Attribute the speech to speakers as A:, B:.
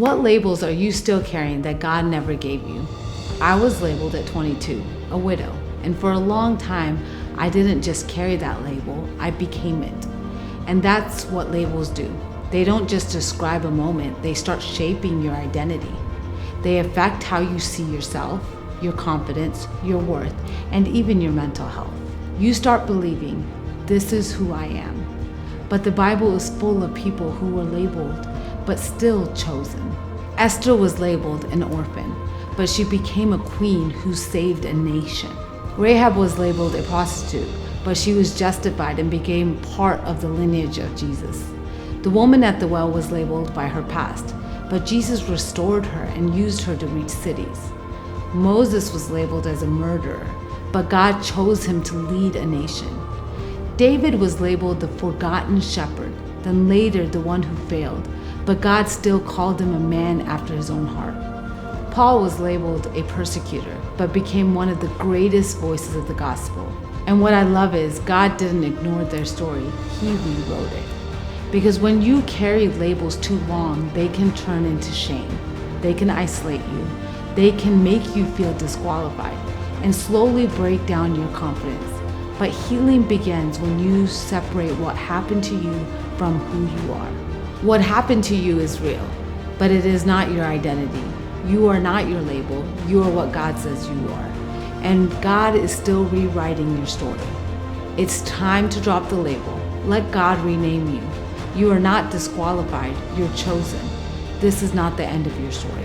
A: What labels are you still carrying that God never gave you? I was labeled at 22, a widow, and for a long time, I didn't just carry that label, I became it. And that's what labels do. They don't just describe a moment, they start shaping your identity. They affect how you see yourself, your confidence, your worth, and even your mental health. You start believing, this is who I am. But the Bible is full of people who were labeled, but still chosen. Esther was labeled an orphan, but she became a queen who saved a nation. Rahab was labeled a prostitute, but she was justified and became part of the lineage of Jesus. The woman at the well was labeled by her past, but Jesus restored her and used her to reach cities. Moses was labeled as a murderer, but God chose him to lead a nation. David was labeled the forgotten shepherd, then later the one who failed, but God still called him a man after his own heart. Paul was labeled a persecutor, but became one of the greatest voices of the gospel. And what I love is God didn't ignore their story, he rewrote it. Because when you carry labels too long, they can turn into shame. They can isolate you. They can make you feel disqualified and slowly break down your confidence. But healing begins when you separate what happened to you from who you are. What happened to you is real, but it is not your identity. You are not your label. You are what God says you are. And God is still rewriting your story. It's time to drop the label. Let God rename you. You are not disqualified. You're chosen. This is not the end of your story.